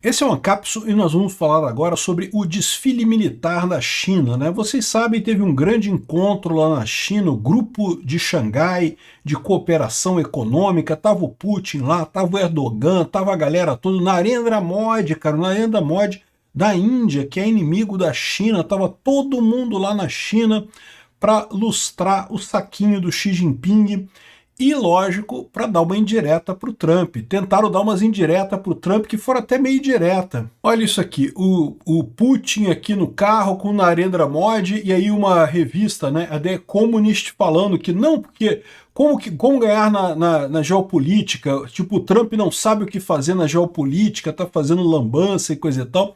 Esse é uma cápsula e nós vamos falar agora sobre o desfile militar da China, né? Vocês sabem, teve um grande encontro lá na China, o Grupo de Xangai de Cooperação Econômica, estava o Putin lá, estava o Erdogan, estava a galera toda, Narendra Modi, cara, o Narendra Modi da Índia, que é inimigo da China, estava todo mundo lá na China para lustrar o saquinho do Xi Jinping. E, lógico, para dar uma indireta para o Trump. Tentaram dar umas indiretas para o Trump que foram até meio direta. Olha isso aqui, o Putin aqui no carro com o Narendra Modi, e aí uma revista, né, a The Economist, falando que não, porque como ganhar na geopolítica, tipo, o Trump não sabe o que fazer na geopolítica, tá fazendo lambança e coisa e tal.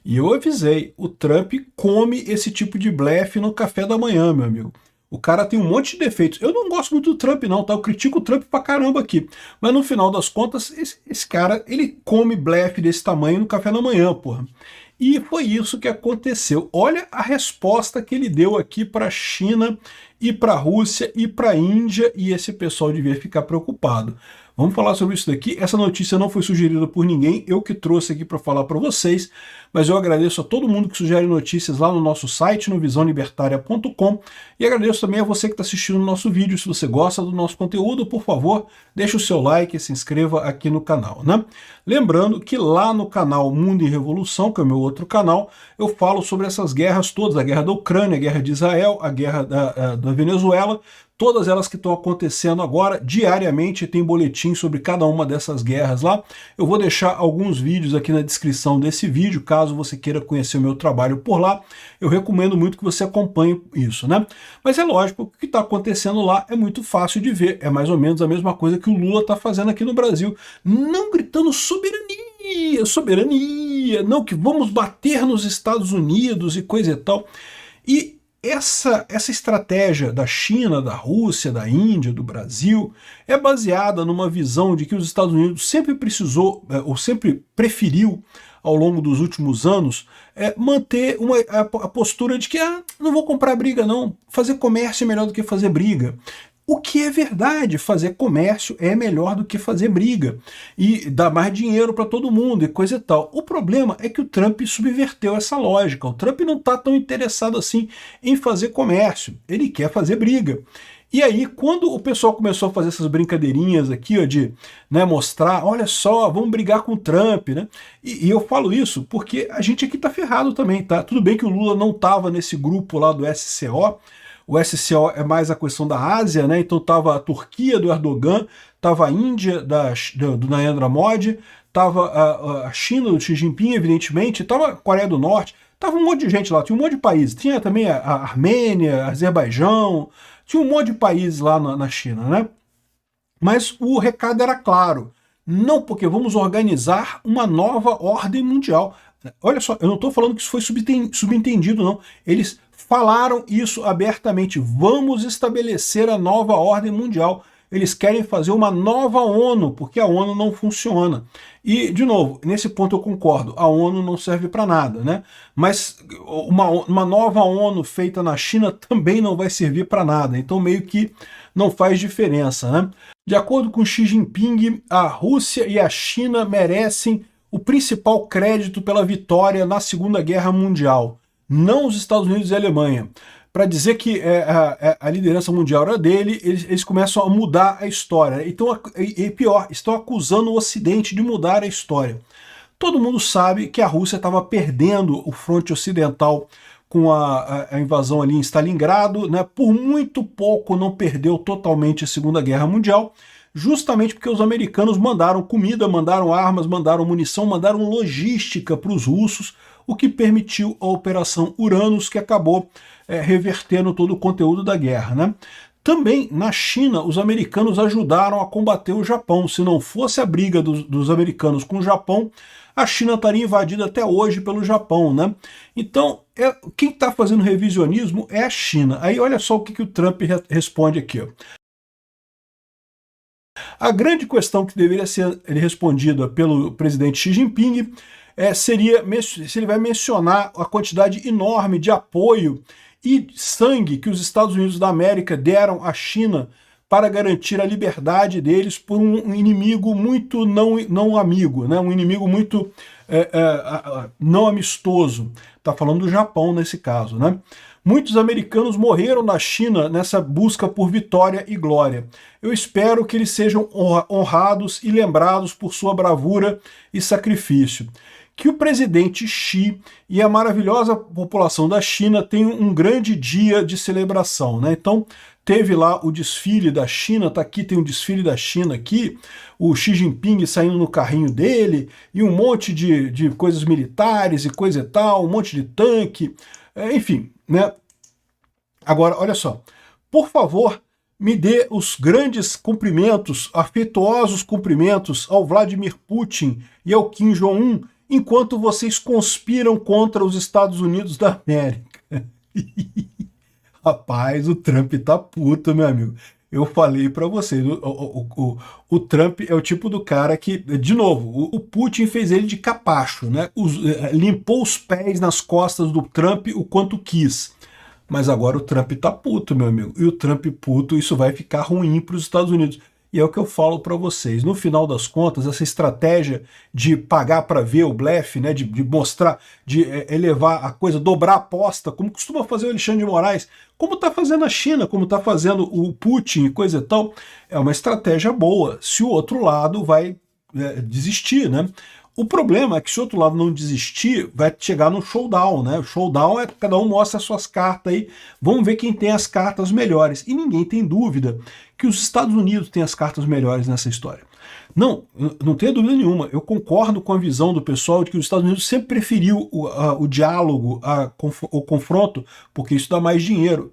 E eu avisei, o Trump come esse tipo de blefe no café da manhã, meu amigo. O cara tem um monte de defeitos. Eu não gosto muito do Trump não, tá? Eu critico o Trump pra caramba aqui. Mas no final das contas, esse cara, ele come blefe desse tamanho no café da manhã, porra. E foi isso que aconteceu. Olha a resposta que ele deu aqui para a China e para a Rússia e para a Índia, e esse pessoal devia ficar preocupado. Vamos falar sobre isso daqui. Essa notícia não foi sugerida por ninguém, eu que trouxe aqui para falar para vocês, mas eu agradeço a todo mundo que sugere notícias lá no nosso site, no visãolibertaria.com, e agradeço também a você que está assistindo o nosso vídeo. Se você gosta do nosso conteúdo, por favor, deixe o seu like e se inscreva aqui no canal, né? Lembrando que lá no canal Mundo em Revolução, que é o meu outro canal, eu falo sobre essas guerras todas, a guerra da Ucrânia, a guerra de Israel, a guerra da Venezuela, todas elas que estão acontecendo agora. Diariamente tem boletim sobre cada uma dessas guerras lá. Eu vou deixar alguns vídeos aqui na descrição desse vídeo, caso você queira conhecer o meu trabalho por lá. Eu recomendo muito que você acompanhe isso, né? Mas é lógico, o que está acontecendo lá é muito fácil de ver. É mais ou menos a mesma coisa que o Lula está fazendo aqui no Brasil. Não gritando soberania, soberania, não, que vamos bater nos Estados Unidos e coisa e tal. E essa estratégia da China, da Rússia, da Índia, do Brasil, é baseada numa visão de que os Estados Unidos sempre precisou, ou sempre preferiu, ao longo dos últimos anos, manter a postura de que não vou comprar briga não, fazer comércio é melhor do que fazer briga. O que é verdade, fazer comércio é melhor do que fazer briga, e dá mais dinheiro para todo mundo e coisa e tal. O problema é que o Trump subverteu essa lógica. O Trump não está tão interessado assim em fazer comércio, ele quer fazer briga. E aí, quando o pessoal começou a fazer essas brincadeirinhas aqui, ó, de, né, mostrar, olha só, vamos brigar com o Trump, né? E eu falo isso porque a gente aqui tá ferrado também, tá? Tudo bem que o Lula não estava nesse grupo lá do SCO. O SCO é mais a questão da Ásia, né? Então estava a Turquia do Erdogan, estava a Índia do Narendra Modi, estava a China do Xi Jinping, evidentemente, estava a Coreia do Norte, estava um monte de gente lá, tinha um monte de países. Tinha também a Armênia, a Azerbaijão, tinha um monte de países lá na China, né? Mas o recado era claro, não, porque vamos organizar uma nova ordem mundial. Olha só, eu não estou falando que isso foi subentendido, não. Eles falaram isso abertamente. Vamos estabelecer a nova ordem mundial. Eles querem fazer uma nova ONU, porque a ONU não funciona. E, de novo, nesse ponto eu concordo, a ONU não serve para nada, né? Mas uma nova ONU feita na China também não vai servir para nada, então meio que não faz diferença, né? De acordo com Xi Jinping, a Rússia e a China merecem o principal crédito pela vitória na Segunda Guerra Mundial, não os Estados Unidos e a Alemanha. Para dizer que a liderança mundial era dele, eles começam a mudar a história. Então, e pior, estão acusando o Ocidente de mudar a história. Todo mundo sabe que a Rússia estava perdendo o fronte ocidental com a invasão ali em Stalingrado, né? Por muito pouco não perdeu totalmente a Segunda Guerra Mundial, justamente porque os americanos mandaram comida, mandaram armas, mandaram munição, mandaram logística para os russos, o que permitiu a Operação Uranus, que acabou revertendo todo o conteúdo da guerra, né? Também na China, os americanos ajudaram a combater o Japão. Se não fosse a briga dos americanos com o Japão, a China estaria invadida até hoje pelo Japão, né? Então, quem está fazendo revisionismo é a China. Aí olha só o que o Trump responde aqui, ó. A grande questão que deveria ser respondida pelo presidente Xi Jinping seria se ele vai mencionar a quantidade enorme de apoio e sangue que os Estados Unidos da América deram à China para garantir a liberdade deles por um inimigo muito não amigo, né? Um inimigo muito não amistoso. Está falando do Japão nesse caso, né? Muitos americanos morreram na China nessa busca por vitória e glória. Eu espero que eles sejam honrados e lembrados por sua bravura e sacrifício. Que o presidente Xi e a maravilhosa população da China tenham um grande dia de celebração, né? Então, teve lá o desfile da China, tá aqui, tem um desfile da China aqui, o Xi Jinping saindo no carrinho dele, e um monte de coisas militares e coisa e tal, um monte de tanque, enfim, né? Agora, olha só, por favor, me dê os grandes cumprimentos, afetuosos cumprimentos ao Vladimir Putin e ao Kim Jong-un, enquanto vocês conspiram contra os Estados Unidos da América. Rapaz, o Trump tá puto, meu amigo. Eu falei pra vocês, o Trump é o tipo do cara que, de novo, o Putin fez ele de capacho, né? Limpou os pés nas costas do Trump o quanto quis. Mas agora o Trump tá puto, meu amigo. E o Trump puto, isso vai ficar ruim para os Estados Unidos. E é o que eu falo para vocês. No final das contas, essa estratégia de pagar para ver o blefe, né, de mostrar, de elevar a coisa, dobrar a aposta, como costuma fazer o Alexandre de Moraes, como está fazendo a China, como está fazendo o Putin e coisa e tal, é uma estratégia boa, se o outro lado vai desistir, né? O problema é que se o outro lado não desistir, vai chegar no showdown, né? O showdown é cada um mostra as suas cartas aí, vamos ver quem tem as cartas melhores. E ninguém tem dúvida que os Estados Unidos têm as cartas melhores nessa história. Não tenho dúvida nenhuma. Eu concordo com a visão do pessoal de que os Estados Unidos sempre preferiu o diálogo, o confronto, porque isso dá mais dinheiro.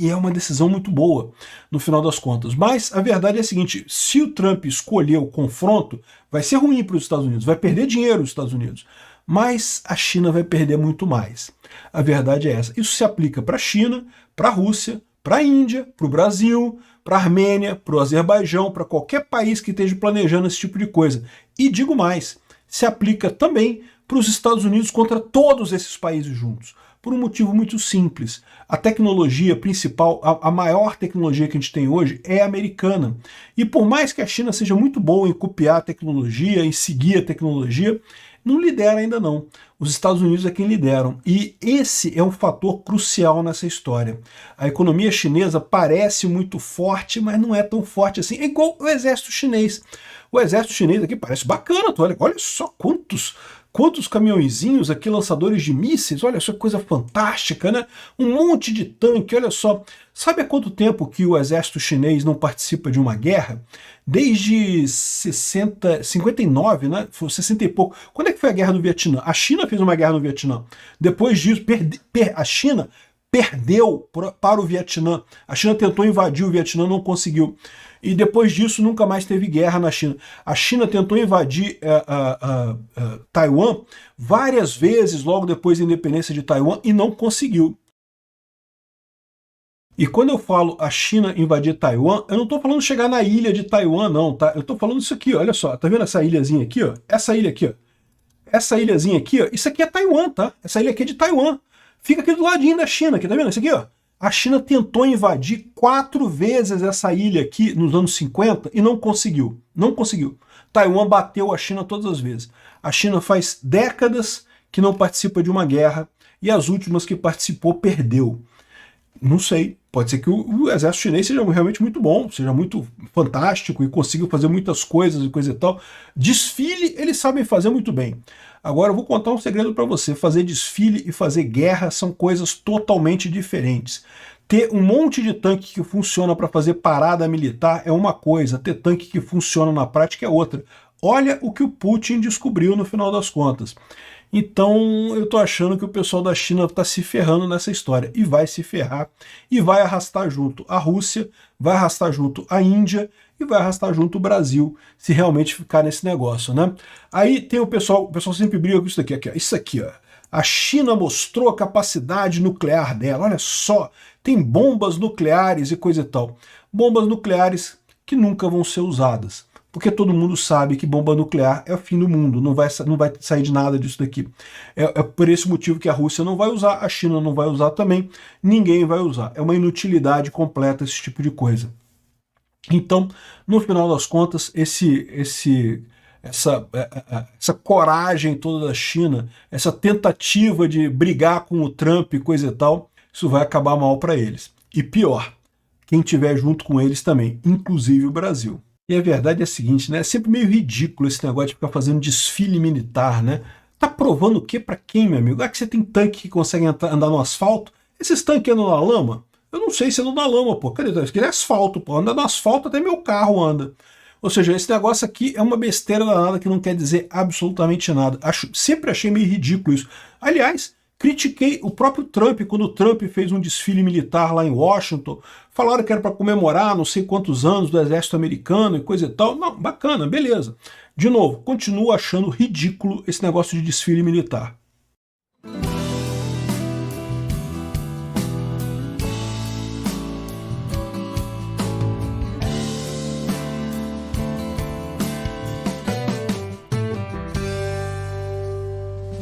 E é uma decisão muito boa, no final das contas. Mas a verdade é a seguinte, se o Trump escolher o confronto, vai ser ruim para os Estados Unidos, vai perder dinheiro os Estados Unidos. Mas a China vai perder muito mais. A verdade é essa. Isso se aplica para a China, para a Rússia, para a Índia, para o Brasil, para a Armênia, para o Azerbaijão, para qualquer país que esteja planejando esse tipo de coisa. E digo mais, se aplica também para os Estados Unidos contra todos esses países juntos. Por um motivo muito simples. A tecnologia principal, a maior tecnologia que a gente tem hoje é americana. E por mais que a China seja muito boa em copiar a tecnologia, em seguir a tecnologia, não lidera ainda não. Os Estados Unidos é quem lideram. E esse é um fator crucial nessa história. A economia chinesa parece muito forte, mas não é tão forte assim. É igual o exército chinês. O exército chinês aqui parece bacana, olha só quantos caminhõezinhos aqui, lançadores de mísseis, olha só que coisa fantástica, né? Um monte de tanque, olha só. Sabe há quanto tempo que o exército chinês não participa de uma guerra? Desde 59, né? Foi 60 e pouco. Quando é que foi a guerra do Vietnã? A China fez uma guerra no Vietnã. Depois disso, a China perdeu para o Vietnã. A China tentou invadir o Vietnã, não conseguiu. E depois disso nunca mais teve guerra na China. A China tentou invadir Taiwan várias vezes logo depois da independência de Taiwan e não conseguiu. E quando eu falo a China invadir Taiwan, eu não estou falando chegar na ilha de Taiwan não, tá? Eu estou falando isso aqui, olha só, tá vendo essa ilhazinha aqui, ó? Essa ilha aqui, ó. Essa ilhazinha aqui, ó, isso aqui é Taiwan, tá? Essa ilha aqui é de Taiwan. Fica aqui do ladinho da China, aqui, tá vendo? Isso aqui, ó. A China tentou invadir 4 vezes essa ilha aqui nos anos 50 e não conseguiu. Não conseguiu. Taiwan bateu a China todas as vezes. A China faz décadas que não participa de uma guerra e as últimas que participou perdeu. Não sei, pode ser que o exército chinês seja realmente muito bom, seja muito fantástico e consiga fazer muitas coisas e coisa e tal. Desfile eles sabem fazer muito bem. Agora eu vou contar um segredo para você, fazer desfile e fazer guerra são coisas totalmente diferentes. Ter um monte de tanque que funciona para fazer parada militar é uma coisa, ter tanque que funciona na prática é outra. Olha o que o Putin descobriu no final das contas. Então eu tô achando que o pessoal da China está se ferrando nessa história e vai se ferrar e vai arrastar junto a Rússia, vai arrastar junto a Índia e vai arrastar junto o Brasil se realmente ficar nesse negócio, né? Aí tem o pessoal sempre briga com isso daqui, ó, isso aqui, ó. A China mostrou a capacidade nuclear dela, olha só, tem bombas nucleares e coisa e tal. Bombas nucleares que nunca vão ser usadas. Porque todo mundo sabe que bomba nuclear é o fim do mundo, não vai sair de nada disso daqui. É por esse motivo que a Rússia não vai usar, a China não vai usar também, ninguém vai usar. É uma inutilidade completa esse tipo de coisa. Então, no final das contas, essa coragem toda da China, essa tentativa de brigar com o Trump e coisa e tal, isso vai acabar mal para eles. E pior, quem tiver junto com eles também, inclusive o Brasil. E a verdade é a seguinte, né? É sempre meio ridículo esse negócio de ficar fazendo desfile militar, né? Tá provando o quê para quem, meu amigo? Ah, que você tem tanque que consegue andar no asfalto? Esses tanques andam na lama? Eu não sei se andam na lama, pô. Cadê? Isso aqui é asfalto, pô. Anda no asfalto, até meu carro anda. Ou seja, esse negócio aqui é uma besteira danada que não quer dizer absolutamente nada. Sempre achei meio ridículo isso. Aliás, critiquei o próprio Trump quando o Trump fez um desfile militar lá em Washington. Falaram que era para comemorar não sei quantos anos do exército americano e coisa e tal. Não, bacana, beleza. De novo, continuo achando ridículo esse negócio de desfile militar.